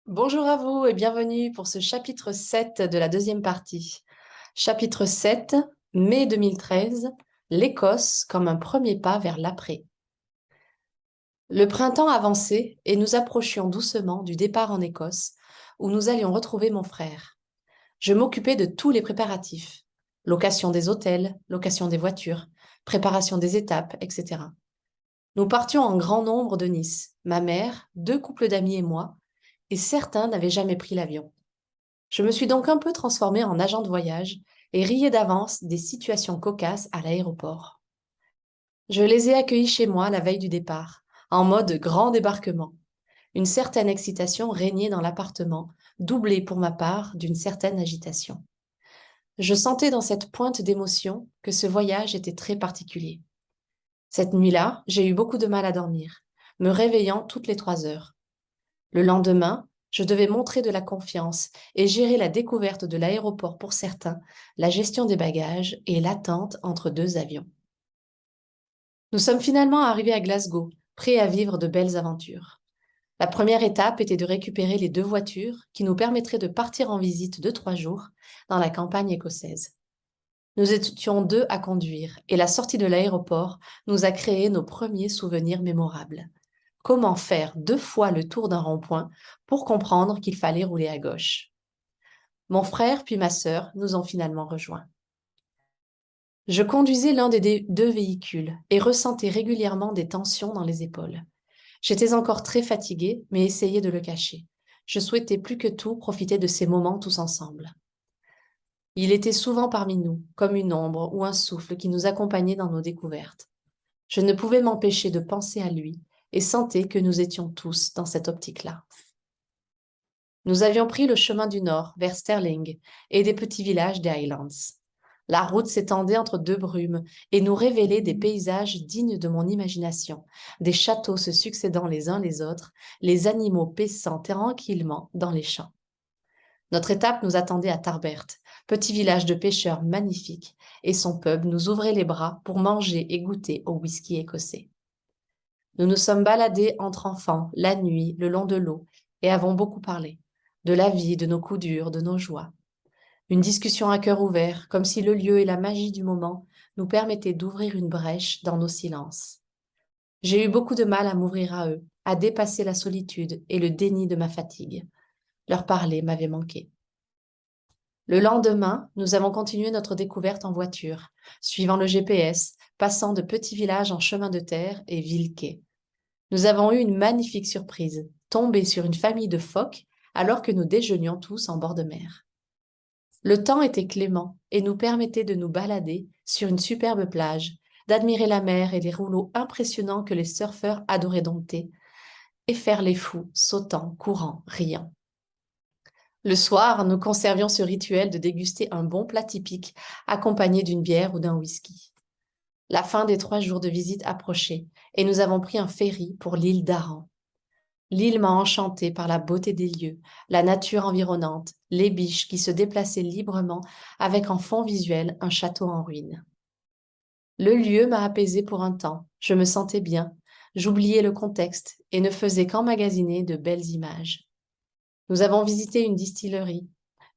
Bonjour à vous et bienvenue pour ce chapitre 7 de la deuxième partie. Chapitre 7, mai 2013, l'Écosse comme un premier pas vers l'après. Le printemps avançait et nous approchions doucement du départ en Écosse, où nous allions retrouver mon frère. Je m'occupais de tous les préparatifs, location des hôtels, location des voitures, préparation des étapes, etc. Nous partions en grand nombre de Nice, ma mère, deux couples d'amis et moi, et certains n'avaient jamais pris l'avion. Je me suis donc un peu transformée en agent de voyage et riais d'avance des situations cocasses à l'aéroport. Je les ai accueillis chez moi la veille du départ, en mode grand débarquement. Une certaine excitation régnait dans l'appartement, doublée pour ma part d'une certaine agitation. Je sentais dans cette pointe d'émotion que ce voyage était très particulier. Cette nuit-là, j'ai eu beaucoup de mal à dormir, me réveillant toutes les 3 heures. Le lendemain, je devais montrer de la confiance et gérer la découverte de l'aéroport pour certains, la gestion des bagages et l'attente entre deux avions. Nous sommes finalement arrivés à Glasgow, prêts à vivre de belles aventures. La première étape était de récupérer les deux voitures qui nous permettraient de partir en visite de 3 jours dans la campagne écossaise. Nous étions deux à conduire et la sortie de l'aéroport nous a créé nos premiers souvenirs mémorables. Comment faire 2 fois le tour d'un rond-point pour comprendre qu'il fallait rouler à gauche. Mon frère puis ma sœur nous ont finalement rejoints. Je conduisais l'un des deux véhicules et ressentais régulièrement des tensions dans les épaules. J'étais encore très fatiguée, mais essayais de le cacher. Je souhaitais plus que tout profiter de ces moments tous ensemble. Il était souvent parmi nous, comme une ombre ou un souffle qui nous accompagnait dans nos découvertes. Je ne pouvais m'empêcher de penser à lui et sentais que nous étions tous dans cette optique-là. Nous avions pris le chemin du nord, vers Stirling, et des petits villages des Highlands. La route s'étendait entre deux brumes et nous révélait des paysages dignes de mon imagination, des châteaux se succédant les uns les autres, les animaux paissant tranquillement dans les champs. Notre étape nous attendait à Tarbert, petit village de pêcheurs magnifique, et son pub nous ouvrait les bras pour manger et goûter au whisky écossais. Nous nous sommes baladés entre enfants, la nuit, le long de l'eau, et avons beaucoup parlé. De la vie, de nos coups durs, de nos joies. Une discussion à cœur ouvert, comme si le lieu et la magie du moment nous permettaient d'ouvrir une brèche dans nos silences. J'ai eu beaucoup de mal à m'ouvrir à eux, à dépasser la solitude et le déni de ma fatigue. Leur parler m'avait manqué. Le lendemain, nous avons continué notre découverte en voiture, suivant le GPS, passant de petits villages en chemin de terre et villes-quais. Nous avons eu une magnifique surprise, tomber sur une famille de phoques alors que nous déjeunions tous en bord de mer. Le temps était clément et nous permettait de nous balader sur une superbe plage, d'admirer la mer et les rouleaux impressionnants que les surfeurs adoraient dompter, et faire les fous, sautant, courant, riant. Le soir, nous conservions ce rituel de déguster un bon plat typique, accompagné d'une bière ou d'un whisky. La fin des 3 jours de visite approchait, et nous avons pris un ferry pour l'île d'Aran. L'île m'a enchantée par la beauté des lieux, la nature environnante, les biches qui se déplaçaient librement avec en fond visuel un château en ruine. Le lieu m'a apaisée pour un temps, je me sentais bien, j'oubliais le contexte et ne faisais qu'emmagasiner de belles images. Nous avons visité une distillerie,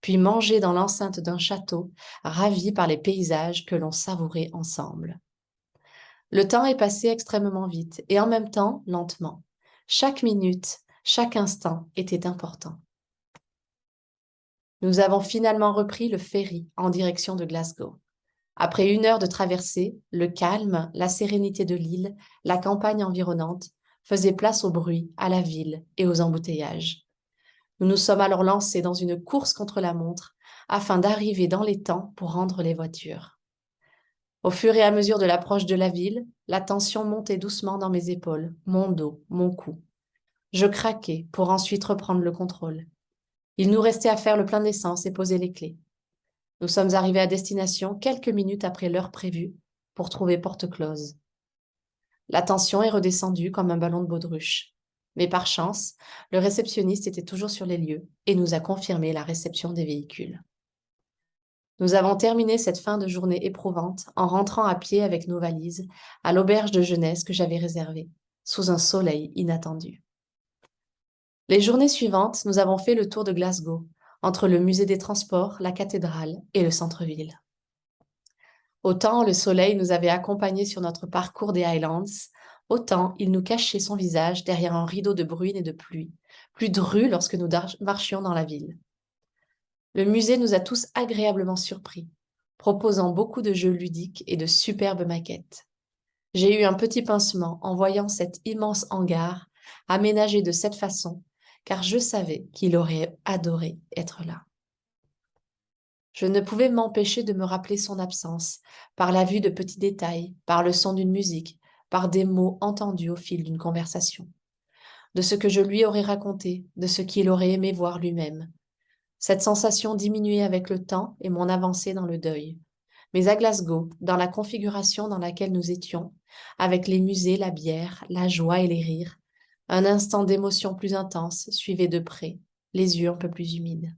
puis mangé dans l'enceinte d'un château, ravis par les paysages que l'on savourait ensemble. Le temps est passé extrêmement vite et en même temps lentement. Chaque minute, chaque instant était important. Nous avons finalement repris le ferry en direction de Glasgow. Après 1 heure de traversée, le calme, la sérénité de l'île, la campagne environnante faisaient place au bruit, à la ville et aux embouteillages. Nous nous sommes alors lancés dans une course contre la montre afin d'arriver dans les temps pour rendre les voitures. Au fur et à mesure de l'approche de la ville, la tension montait doucement dans mes épaules, mon dos, mon cou. Je craquais pour ensuite reprendre le contrôle. Il nous restait à faire le plein d'essence et poser les clés. Nous sommes arrivés à destination quelques minutes après l'heure prévue pour trouver porte close. La tension est redescendue comme un ballon de baudruche. Mais par chance, le réceptionniste était toujours sur les lieux et nous a confirmé la réception des véhicules. Nous avons terminé cette fin de journée éprouvante en rentrant à pied avec nos valises à l'auberge de jeunesse que j'avais réservée, sous un soleil inattendu. Les journées suivantes, nous avons fait le tour de Glasgow, entre le musée des transports, la cathédrale et le centre-ville. Autant le soleil nous avait accompagnés sur notre parcours des Highlands, autant il nous cachait son visage derrière un rideau de bruine et de pluie, plus dru lorsque nous marchions dans la ville. Le musée nous a tous agréablement surpris, proposant beaucoup de jeux ludiques et de superbes maquettes. J'ai eu un petit pincement en voyant cet immense hangar aménagé de cette façon, car je savais qu'il aurait adoré être là. Je ne pouvais m'empêcher de me rappeler son absence, par la vue de petits détails, par le son d'une musique, par des mots entendus au fil d'une conversation, de ce que je lui aurais raconté, de ce qu'il aurait aimé voir lui-même. Cette sensation diminuait avec le temps et mon avancée dans le deuil. Mais à Glasgow, dans la configuration dans laquelle nous étions, avec les musées, la bière, la joie et les rires, un instant d'émotion plus intense suivait de près, les yeux un peu plus humides.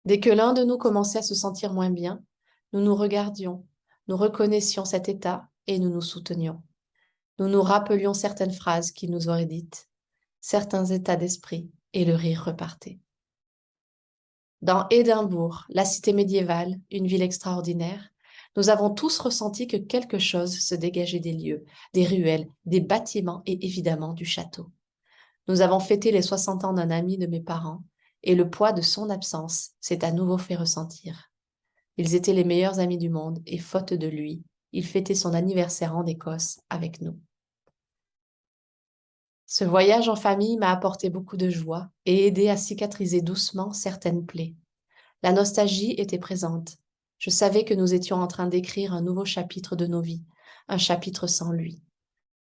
Dès que l'un de nous commençait à se sentir moins bien, nous nous regardions, nous reconnaissions cet état et nous nous soutenions. Nous nous rappelions certaines phrases qu'il nous aurait dites, certains états d'esprit, et le rire repartait. Dans Édimbourg, la cité médiévale, une ville extraordinaire, nous avons tous ressenti que quelque chose se dégageait des lieux, des ruelles, des bâtiments et évidemment du château. Nous avons fêté les 60 ans d'un ami de mes parents et le poids de son absence s'est à nouveau fait ressentir. Ils étaient les meilleurs amis du monde et faute de lui, il fêtait son anniversaire en Écosse avec nous. Ce voyage en famille m'a apporté beaucoup de joie et aidé à cicatriser doucement certaines plaies. La nostalgie était présente. Je savais que nous étions en train d'écrire un nouveau chapitre de nos vies, un chapitre sans lui.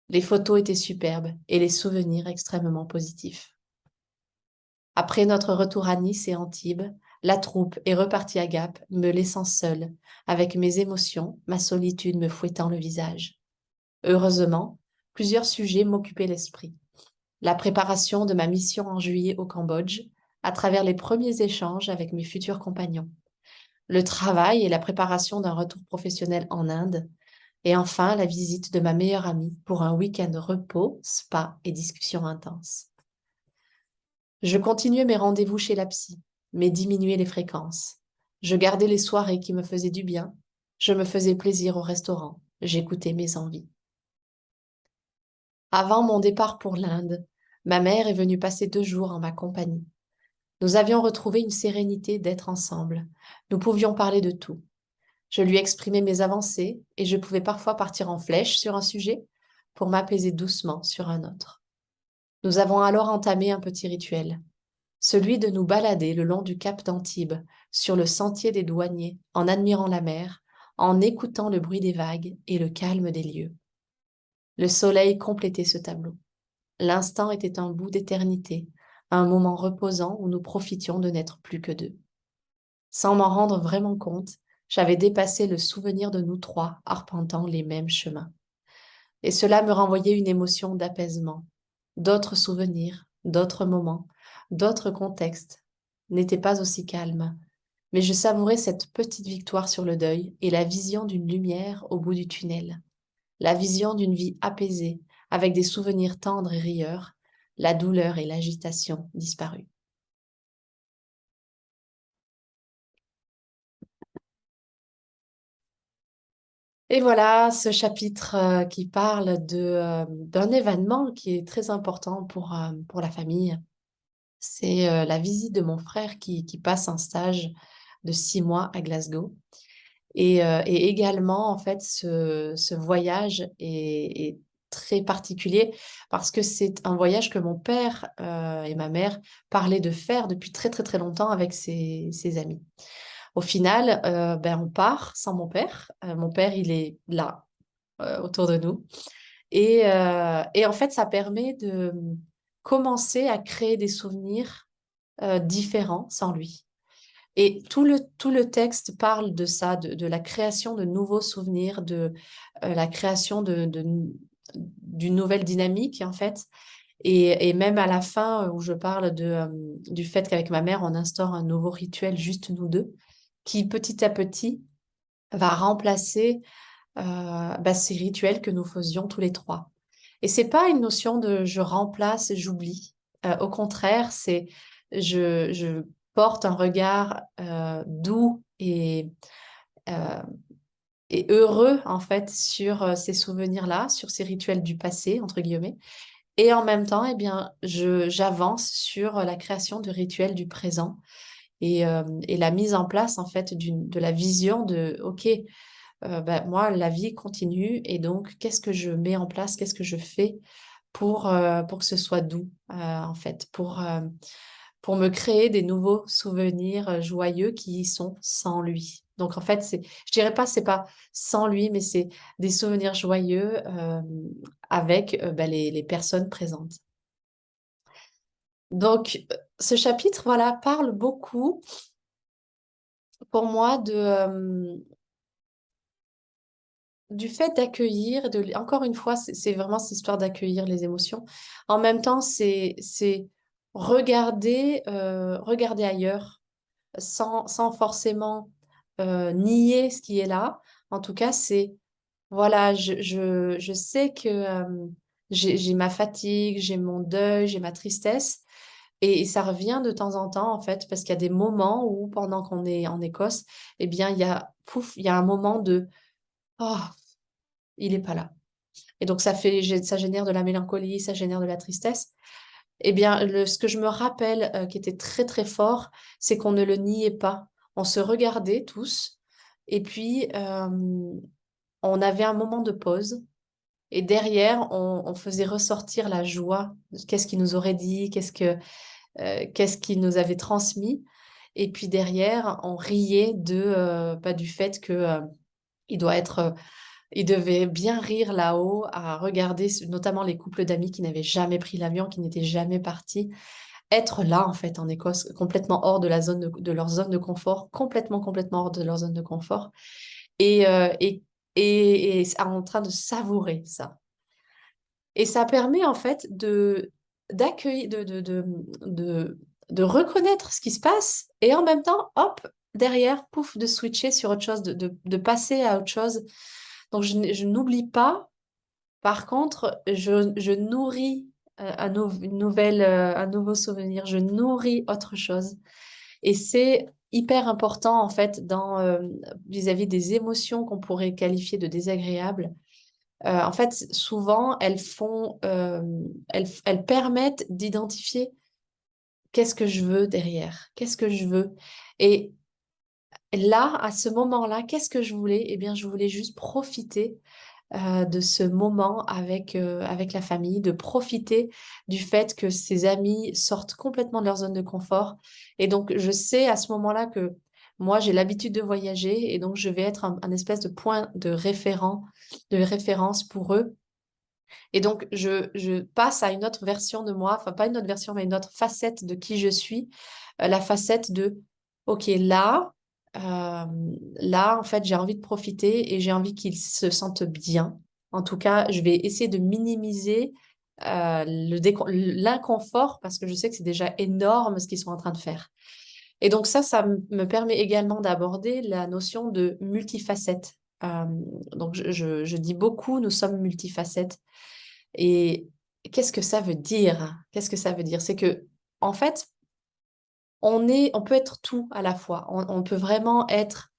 Les photos étaient superbes et les souvenirs extrêmement positifs. Après notre retour à Nice et Antibes, la troupe est repartie à Gap, me laissant seule, avec mes émotions, ma solitude me fouettant le visage. Heureusement, plusieurs sujets m'occupaient l'esprit. La préparation de ma mission en juillet au Cambodge, à travers les premiers échanges avec mes futurs compagnons. Le travail et la préparation d'un retour professionnel en Inde, et enfin la visite de ma meilleure amie pour un week-end repos, spa et discussions intenses. Je continuais mes rendez-vous chez la psy, mais diminuais les fréquences. Je gardais les soirées qui me faisaient du bien, je me faisais plaisir au restaurant, j'écoutais mes envies. Avant mon départ pour l'Inde, ma mère est venue passer 2 jours en ma compagnie. Nous avions retrouvé une sérénité d'être ensemble. Nous pouvions parler de tout. Je lui exprimais mes avancées et je pouvais parfois partir en flèche sur un sujet pour m'apaiser doucement sur un autre. Nous avons alors entamé un petit rituel, celui de nous balader le long du cap d'Antibes, sur le sentier des douaniers, en admirant la mer, en écoutant le bruit des vagues et le calme des lieux. Le soleil complétait ce tableau. L'instant était un bout d'éternité, un moment reposant où nous profitions de n'être plus que deux. Sans m'en rendre vraiment compte, j'avais dépassé le souvenir de nous trois arpentant les mêmes chemins. Et cela me renvoyait une émotion d'apaisement. D'autres souvenirs, d'autres moments, d'autres contextes n'étaient pas aussi calmes, mais je savourais cette petite victoire sur le deuil et la vision d'une lumière au bout du tunnel, la vision d'une vie apaisée, avec des souvenirs tendres et rieurs, la douleur et l'agitation disparues. Et voilà ce chapitre qui parle d'un événement qui est très important pour la famille. C'est la visite de mon frère qui passe un stage de 6 mois à Glasgow. Et également, en fait, ce voyage est très particulier parce que c'est un voyage que mon père et ma mère parlaient de faire depuis très très très longtemps avec ses amis. Au final, ben, on part sans mon père. Mon père, il est là, autour de nous. Et en fait, ça permet de commencer à créer des souvenirs différents sans lui. Et tout le texte parle de ça, de la création de nouveaux souvenirs, de la création d'une nouvelle dynamique, en fait. Et même à la fin, où je parle du fait qu'avec ma mère, on instaure un nouveau rituel, juste nous deux, qui petit à petit va remplacer bah, ces rituels que nous faisions tous les trois. Et c'est pas une notion de je remplace, j'oublie. Au contraire, je porte un regard doux euh, et heureux, en fait, sur ces souvenirs-là, sur ces rituels du passé, entre guillemets. Et en même temps, eh bien, j'avance sur la création de rituels du présent et la mise en place, en fait, de la vision de, OK, ben, moi, la vie continue et donc, qu'est-ce que je mets en place, qu'est-ce que je fais pour que ce soit doux, en fait, pour me créer des nouveaux souvenirs joyeux qui y sont sans lui. Donc, en fait, je dirais pas, c'est pas sans lui, mais c'est des souvenirs joyeux avec ben, les personnes présentes. Donc, ce chapitre, voilà, parle beaucoup pour moi du fait d'accueillir, encore une fois, c'est vraiment cette histoire d'accueillir les émotions. En même temps, c'est regarder ailleurs sans forcément nier ce qui est là. En tout cas, voilà, je sais que j'ai ma fatigue, j'ai mon deuil, j'ai ma tristesse. Et ça revient de temps en temps, en fait, parce qu'il y a des moments où, pendant qu'on est en Écosse, eh bien, il y a un moment de «Oh, il n'est pas là». Et donc, ça génère de la mélancolie, ça génère de la tristesse. Eh bien, ce que je me rappelle qui était très, très fort, c'est qu'on ne le niait pas. On se regardait tous et puis on avait un moment de pause. Et derrière, on faisait ressortir la joie. Qu'est-ce qu'il nous aurait dit? Qu'est-ce qu'il nous avait transmis? Et puis derrière, on riait du fait que il doit être il devait bien rire là-haut à regarder notamment les couples d'amis qui n'avaient jamais pris l'avion, qui n'étaient jamais partis, être là en fait en Écosse, complètement hors de de leur zone de confort, complètement hors de leur zone de confort, et, euh, et, et en train de savourer ça. Et ça permet en fait d'accueillir, de reconnaître ce qui se passe et en même temps, hop, derrière, pouf, de switcher sur autre chose, de passer à autre chose. Donc je n'oublie pas. Par contre, je nourris un nouveau souvenir, je nourris autre chose. Et c'est hyper important, en fait, vis-à-vis des émotions qu'on pourrait qualifier de désagréables. En fait, souvent, elles permettent d'identifier qu'est-ce que je veux derrière, qu'est-ce que je veux. Et là, à ce moment-là, qu'est-ce que je voulais? Eh bien, je voulais juste profiter de ce moment avec la famille, de profiter du fait que ses amis sortent complètement de leur zone de confort. Et donc, je sais à ce moment-là que moi, j'ai l'habitude de voyager et donc je vais être un espèce de point de référence pour eux. Et donc, je passe à une autre version de moi, enfin, pas une autre version, mais une autre facette de qui je suis, la facette OK, euh, là, en fait, j'ai envie de profiter et j'ai envie qu'ils se sentent bien. En tout cas, je vais essayer de minimiser l'inconfort parce que je sais que c'est déjà énorme ce qu'ils sont en train de faire. Et donc ça me permet également d'aborder la notion de multifacette. Euh, donc je dis beaucoup, nous sommes multifacettes. Et qu'est-ce que ça veut dire? Qu'est-ce que ça veut dire? C'est que, en fait, on peut être tout à la fois. On peut vraiment être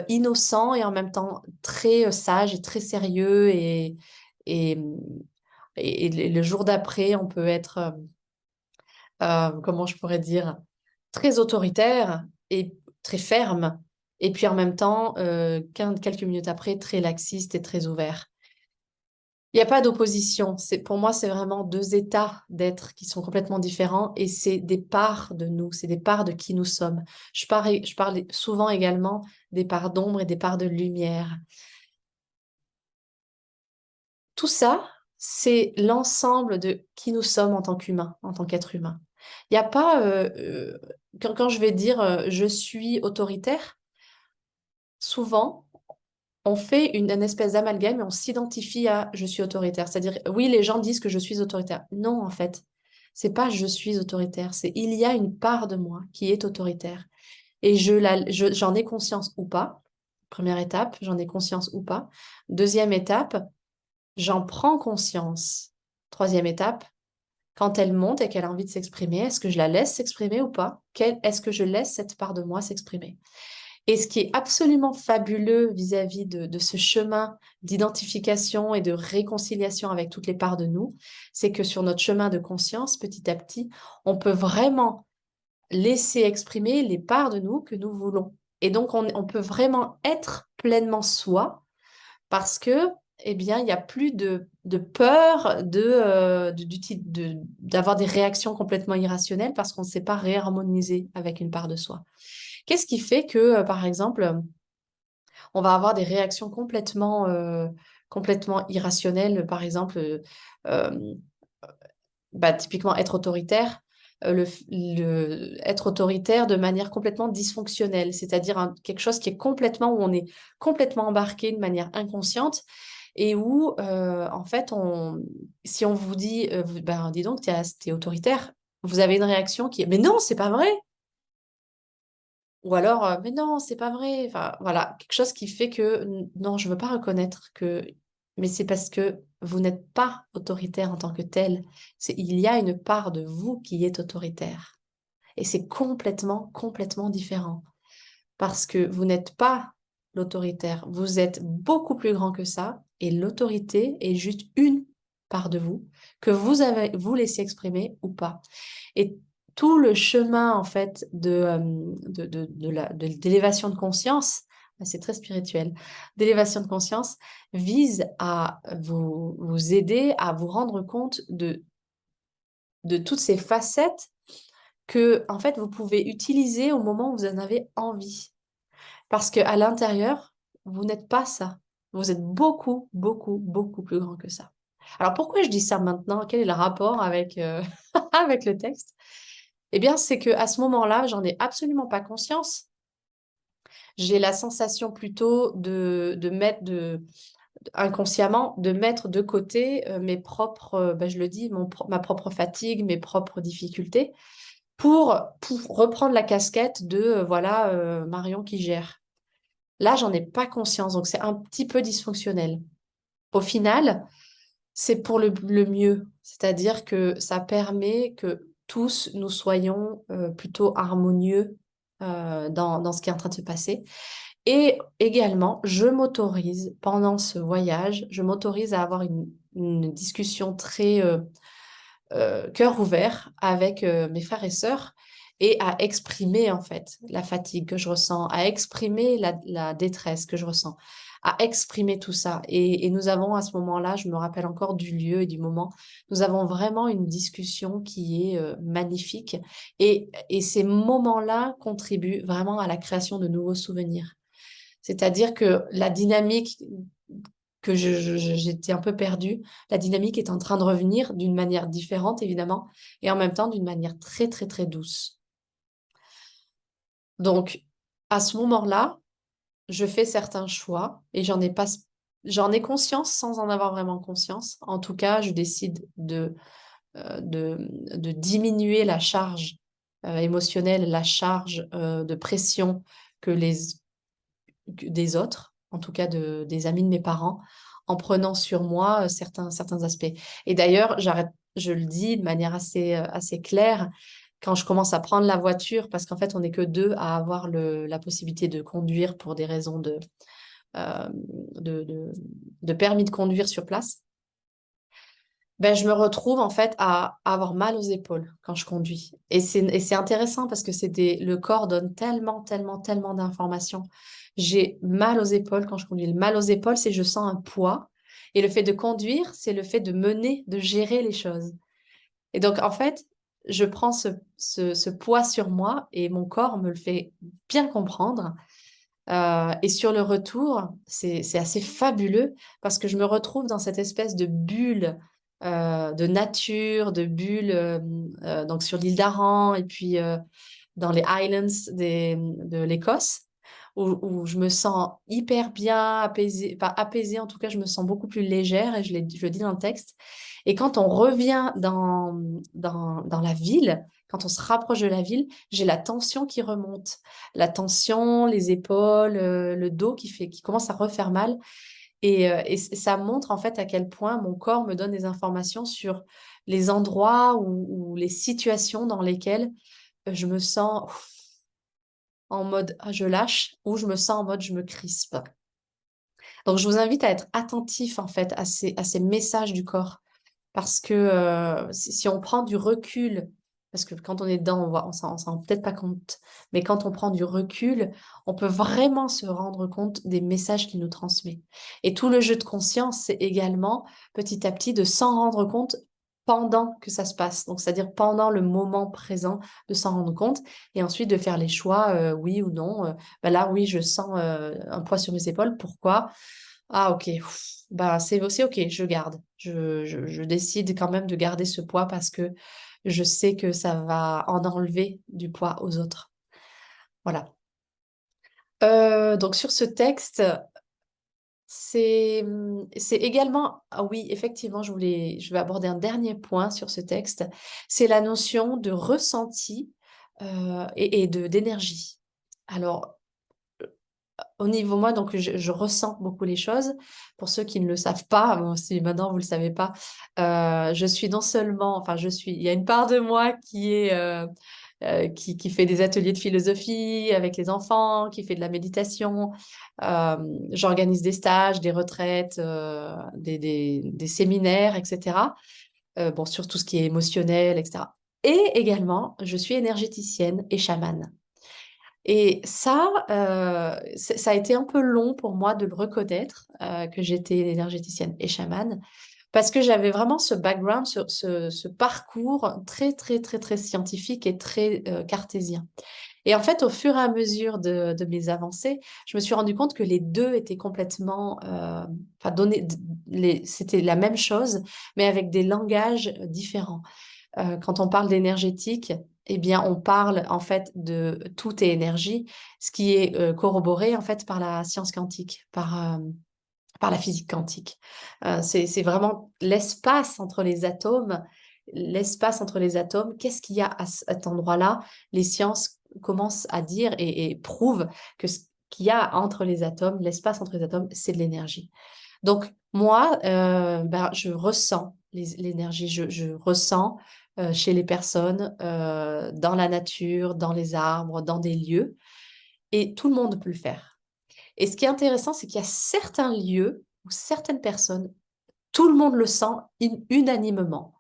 innocent et en même temps très sage et très sérieux et, et le jour d'après, on peut être, comment je pourrais dire, très autoritaire et très ferme. Et puis en même temps, quelques minutes après, très laxiste et très ouvert. Il n'y a pas d'opposition. Pour moi, c'est vraiment deux états d'être qui sont complètement différents et c'est des parts de nous, c'est des parts de qui nous sommes. Je parle souvent également des parts d'ombre et des parts de lumière. Tout ça, c'est l'ensemble de qui nous sommes en tant qu'humains, en tant qu'être humain. Il n'y a pas, quand je vais dire je suis autoritaire, souvent, on fait une espèce d'amalgame et on s'identifie à je suis autoritaire. C'est-à-dire, oui, les gens disent que je suis autoritaire. Non, en fait, c'est pas je suis autoritaire, c'est il y a une part de moi qui est autoritaire. Et j'en ai conscience ou pas. Première étape, j'en ai conscience ou pas. Deuxième étape, j'en prends conscience. Troisième étape, Quand elle monte et qu'elle a envie de s'exprimer, est-ce que je la laisse s'exprimer ou pas? Est-ce que je laisse cette part de moi s'exprimer? Et ce qui est absolument fabuleux vis-à-vis de ce chemin d'identification et de réconciliation avec toutes les parts de nous, c'est que sur notre chemin de conscience, petit à petit, on peut vraiment laisser exprimer les parts de nous que nous voulons. Et donc, on peut vraiment être pleinement soi parce que, eh bien, il n'y a plus de peur d'avoir des réactions complètement irrationnelles parce qu'on ne sait pas réharmoniser avec une part de soi. Qu'est-ce qui fait que, par exemple, on va avoir des réactions complètement irrationnelles, par exemple, euh, typiquement être autoritaire, être autoritaire de manière complètement dysfonctionnelle, c'est-à-dire quelque chose qui est complètement, où on est complètement embarqué de manière inconsciente et où, en fait, si on vous dit, dis donc, t'es autoritaire, vous avez une réaction qui est, mais non, c'est pas vrai. Ou alors, mais non, c'est pas vrai. Enfin, voilà, quelque chose qui fait que non, je veux pas reconnaître que. Mais c'est parce que vous n'êtes pas autoritaire en tant que tel. Il y a une part de vous qui est autoritaire. Et c'est complètement différent. Parce que vous n'êtes pas l'autoritaire. Vous êtes beaucoup plus grand que ça. Et l'autorité est juste une part de vous que vous laissez exprimer ou pas. Et tout le chemin, en fait, d'élévation de conscience, c'est très spirituel, d'élévation de conscience, vise à vous aider à vous rendre compte de toutes ces facettes que, en fait, vous pouvez utiliser au moment où vous en avez envie. Parce qu'à l'intérieur, vous n'êtes pas ça. Vous êtes beaucoup plus grand que ça. Alors pourquoi je dis ça maintenant? Quel est le rapport avec, avec le texte? Eh bien, c'est que à ce moment-là, j'en ai absolument pas conscience. J'ai la sensation plutôt de mettre inconsciemment de mettre de côté mes propres, je le dis, ma propre fatigue, mes propres difficultés, pour reprendre la casquette de voilà Marion qui gère. Là, j'en ai pas conscience, donc c'est un petit peu dysfonctionnel. Au final, c'est pour le mieux, c'est-à-dire que ça permet que tous nous soyons plutôt harmonieux dans ce qui est en train de se passer. Et également, je m'autorise, pendant ce voyage, je m'autorise à avoir une discussion très cœur ouvert avec mes frères et sœurs et à exprimer en fait la fatigue que je ressens, à exprimer la détresse que je ressens, à exprimer tout ça. Et nous avons à ce moment-là, je me rappelle encore du lieu et du moment, nous avons vraiment une discussion qui est magnifique. Et ces moments-là contribuent vraiment à la création de nouveaux souvenirs. C'est-à-dire que la dynamique que j'étais un peu perdue, la dynamique est en train de revenir d'une manière différente, évidemment, et en même temps d'une manière très douce. Donc, à ce moment-là, je fais certains choix et j'en ai conscience sans en avoir vraiment conscience. En tout cas, je décide de diminuer la charge émotionnelle, la charge de pression que des autres, en tout cas des amis de mes parents, en prenant sur moi certains aspects. Et d'ailleurs, je le dis de manière assez claire, quand je commence à prendre la voiture, parce qu'en fait, on n'est que deux à avoir la possibilité de conduire pour des raisons euh, de, de, de permis de conduire sur place, ben, je me retrouve en fait à avoir mal aux épaules quand je conduis. Et c'est intéressant parce que le corps donne tellement d'informations. J'ai mal aux épaules quand je conduis. Le mal aux épaules, c'est je sens un poids. Et le fait de conduire, c'est le fait de mener, de gérer les choses. Et donc, en fait, je prends ce poids sur moi et mon corps me le fait bien comprendre. Et sur le retour, c'est assez fabuleux parce que je me retrouve dans cette espèce de bulle de nature, de bulle donc sur l'île d'Aran et puis dans les Highlands de l'Écosse, où je me sens hyper bien apaisée, pas apaisée en tout cas, je me sens beaucoup plus légère et je le dis dans le texte. Et quand on revient dans la ville, quand on se rapproche de la ville, j'ai la tension qui remonte. La tension, les épaules, le dos qui commence à refaire mal. Et ça montre en fait à quel point mon corps me donne des informations sur les endroits ou les situations dans lesquelles je me sens en mode ah, je lâche ou je me sens en mode je me crispe. Donc je vous invite à être attentif en fait à ces messages du corps. Parce que si on prend du recul, parce que quand on est dedans, on s'en rend peut-être pas compte, mais quand on prend du recul, on peut vraiment se rendre compte des messages qu'il nous transmet. Et tout le jeu de conscience, c'est également petit à petit de s'en rendre compte pendant que ça se passe. Donc, c'est-à-dire pendant le moment présent, de s'en rendre compte et ensuite de faire les choix, oui ou non. Ben là, oui, je sens un poids sur mes épaules. Pourquoi? Ah ok, bah c'est ok, je garde. Je décide quand même de garder ce poids parce que je sais que ça va en enlever du poids aux autres. Voilà. Donc sur ce texte, c'est également, ah oui, effectivement, je vais aborder un dernier point sur ce texte, c'est la notion de ressenti et d'énergie. Alors, au niveau moi, donc je ressens beaucoup les choses. Pour ceux qui ne le savent pas, bon, si maintenant vous le savez pas, je suis non seulement, enfin il y a une part de moi qui est qui fait des ateliers de philosophie avec les enfants, qui fait de la méditation. Euh, J'organise des stages, des retraites, des séminaires, etc. Bon, sur tout ce qui est émotionnel, etc. Et également, je suis énergéticienne et chamane. Et ça, ça a été un peu long pour moi de le reconnaître, que j'étais énergéticienne et chamane, parce que j'avais vraiment ce background, ce parcours très, très, très, très scientifique et très cartésien. Et en fait, au fur et à mesure de mes avancées, je me suis rendu compte que les deux étaient complètement, enfin, c'était la même chose, mais avec des langages différents. Quand on parle d'énergétique, eh bien, on parle en fait de tout est énergie, ce qui est corroboré en fait par la science quantique, par la physique quantique. C'est vraiment l'espace entre les atomes, qu'est-ce qu'il y a à cet endroit-là? Les sciences commencent à dire et prouvent que ce qu'il y a entre les atomes, l'espace entre les atomes, c'est de l'énergie. Donc, moi, ben, je ressens l'énergie, je ressens chez les personnes, dans la nature, dans les arbres, dans des lieux, et tout le monde peut le faire. Et ce qui est intéressant, c'est qu'il y a certains lieux où certaines personnes, tout le monde le sent unanimement.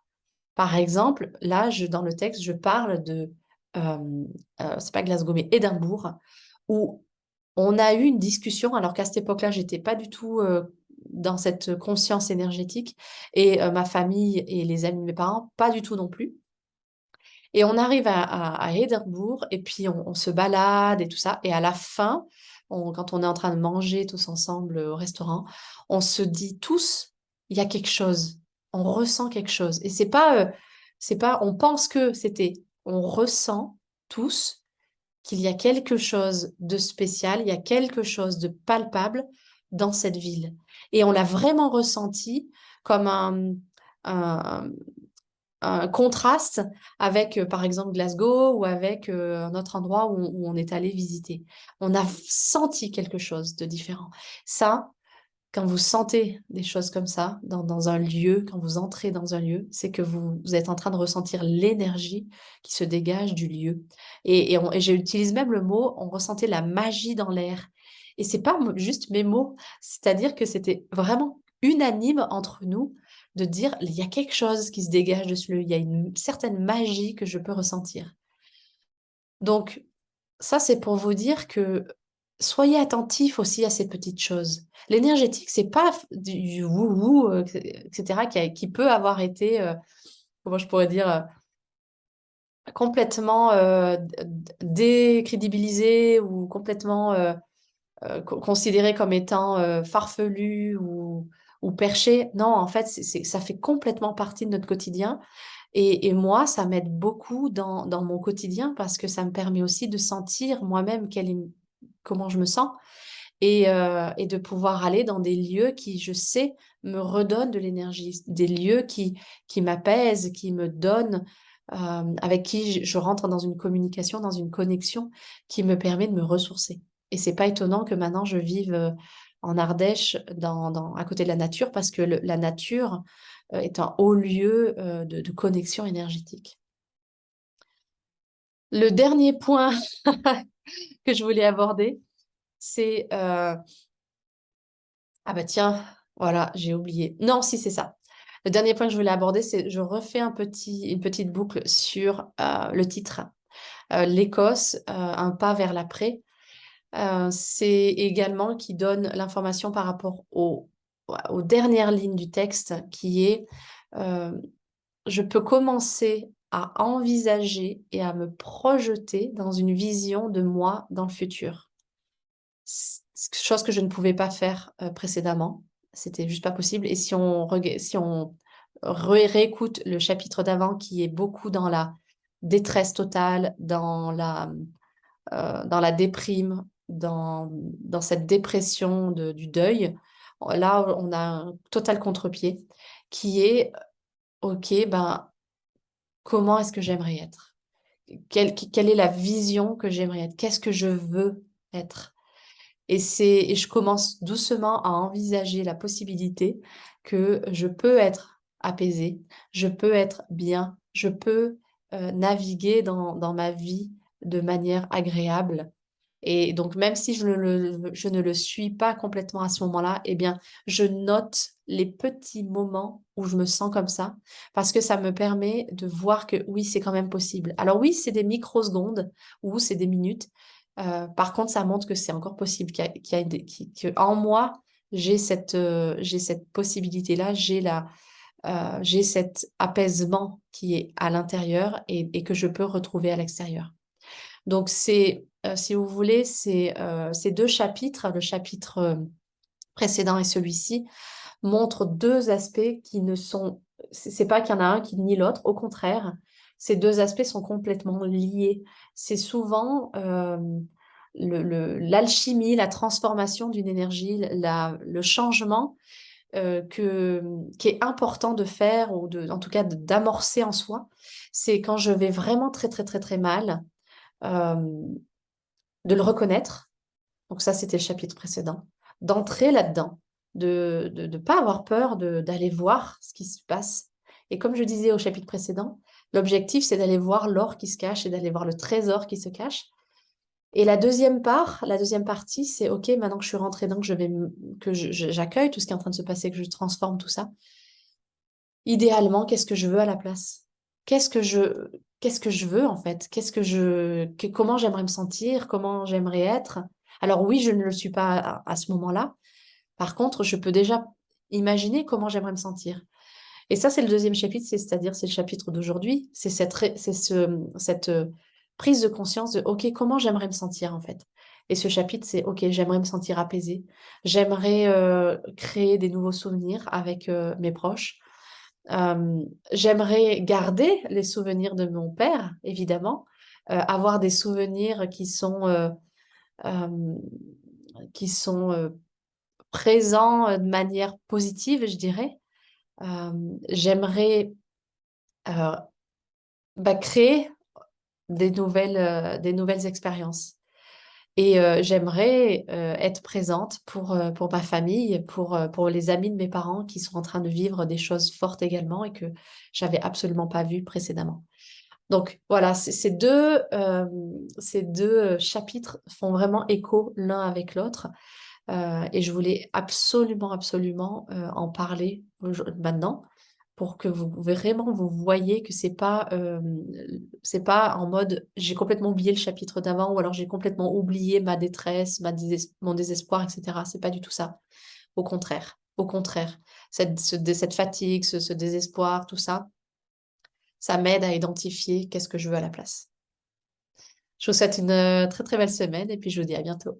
Par exemple, là, dans le texte, je parle de, c'est pas Glasgow, mais Édimbourg, où on a eu une discussion, alors qu'à cette époque-là, j'étais pas du tout dans cette conscience énergétique, et ma famille et les amis de mes parents, pas du tout non plus. Et on arrive à Édimbourg, et puis on se balade et tout ça, et à la fin, quand on est en train de manger tous ensemble au restaurant, on se dit tous, il y a quelque chose, on ressent quelque chose. Et c'est pas, on pense que c'était, on ressent tous qu'il y a quelque chose de spécial, il y a quelque chose de palpable dans cette ville. Et on l'a vraiment ressenti comme un, un contraste avec, par exemple, Glasgow ou avec un autre endroit où on est allé visiter. On a senti quelque chose de différent. Ça, quand vous sentez des choses comme ça dans un lieu, quand vous entrez dans un lieu, c'est que vous êtes en train de ressentir l'énergie qui se dégage du lieu. Et j'utilise même le mot, on ressentait la magie dans l'air. Et c'est pas juste mes mots, c'est-à-dire que c'était vraiment unanime entre nous de dire, il y a quelque chose qui se dégage de ce lieu, il y a une certaine magie que je peux ressentir. Donc, ça, c'est pour vous dire que soyez attentifs aussi à ces petites choses. L'énergétique, c'est pas du wouhou, etc., qui peut avoir été, comment je pourrais dire, complètement décrédibilisé ou complètement considéré comme étant farfelu ou perché. Non, en fait, ça fait complètement partie de notre quotidien. Et moi, ça m'aide beaucoup dans mon quotidien parce que ça me permet aussi de sentir moi-même comment je me sens et de pouvoir aller dans des lieux qui, je sais, me redonnent de l'énergie, des lieux qui m'apaisent, qui me donnent, avec qui je rentre dans une communication, dans une connexion qui me permet de me ressourcer. Et c'est pas étonnant que maintenant je vive en Ardèche, à côté de la nature, parce que la nature est un haut lieu de connexion énergétique. Le dernier point que je voulais aborder, c'est... Ah bah tiens, voilà, j'ai oublié. Non, si, c'est ça. Le dernier point que je voulais aborder, c'est je refais une petite boucle sur le titre. L'Écosse, un pas vers l'après. C'est également qui donne l'information par rapport aux dernières lignes du texte, qui est euh, je peux commencer à envisager et à me projeter dans une vision de moi dans le futur. Chose que je ne pouvais pas faire précédemment. C'était juste pas possible. Et si on réécoute le chapitre d'avant, qui est beaucoup dans la détresse totale, dans la déprime, dans cette dépression du deuil, là, on a un total contre-pied qui est, OK, ben, comment est-ce que j'aimerais être? Quelle est la vision que j'aimerais être? Qu'est-ce que je veux être? Et je commence doucement à envisager la possibilité que je peux être apaisée, je peux être bien, je peux naviguer dans ma vie de manière agréable. Et donc, même si je ne le suis pas complètement à ce moment-là, eh bien, je note les petits moments où je me sens comme ça, parce que ça me permet de voir que oui, c'est quand même possible. Alors oui, c'est des microsecondes ou c'est des minutes. Par contre, ça montre que c'est encore possible, qu'en moi, j'ai cette possibilité-là, j'ai cet apaisement qui est à l'intérieur et que je peux retrouver à l'extérieur. Donc, si vous voulez, ces deux chapitres, le chapitre précédent et celui-ci, montrent deux aspects qui ne sont... C'est pas qu'il y en a un qui nie l'autre, au contraire, ces deux aspects sont complètement liés. C'est souvent l'alchimie, la transformation d'une énergie, le changement qui est important de faire, ou en tout cas d'amorcer en soi. C'est quand je vais vraiment très, très, très, très mal. euh, de le reconnaître. Donc ça, c'était le chapitre précédent. D'entrer là-dedans, de ne pas avoir peur d'aller voir ce qui se passe. Et comme je disais au chapitre précédent, l'objectif, c'est d'aller voir l'or qui se cache et d'aller voir le trésor qui se cache. Et la deuxième partie, c'est OK, maintenant que je suis rentrée dedans, j'accueille tout ce qui est en train de se passer, que je transforme tout ça. Idéalement, qu'est-ce que je veux à la place? Qu'est-ce que je veux en fait? Comment j'aimerais me sentir? Comment j'aimerais être? Alors oui, je ne le suis pas à ce moment-là. Par contre, je peux déjà imaginer comment j'aimerais me sentir. Et ça, c'est le deuxième chapitre, c'est-à-dire c'est le chapitre d'aujourd'hui. Cette prise de conscience de OK, comment j'aimerais me sentir en fait? Et ce chapitre, c'est OK, j'aimerais me sentir apaisée. J'aimerais créer des nouveaux souvenirs avec mes proches. J'aimerais garder les souvenirs de mon père, évidemment, avoir des souvenirs euh, qui sont présents de manière positive, je dirais. J'aimerais euh, créer des nouvelles expériences. Et j'aimerais être présente pour ma famille, pour les amis de mes parents qui sont en train de vivre des choses fortes également et que j'avais absolument pas vues précédemment. Donc voilà, ces deux chapitres font vraiment écho l'un avec l'autre. Et je voulais absolument, absolument en parler maintenant pour que vous voyez que c'est pas en mode j'ai complètement oublié le chapitre d'avant ou alors j'ai complètement oublié ma détresse, mon désespoir, etc. C'est pas du tout ça. Au contraire, cette fatigue, ce désespoir, tout ça, ça m'aide à identifier qu'est-ce que je veux à la place. Je vous souhaite une très très belle semaine et puis je vous dis à bientôt.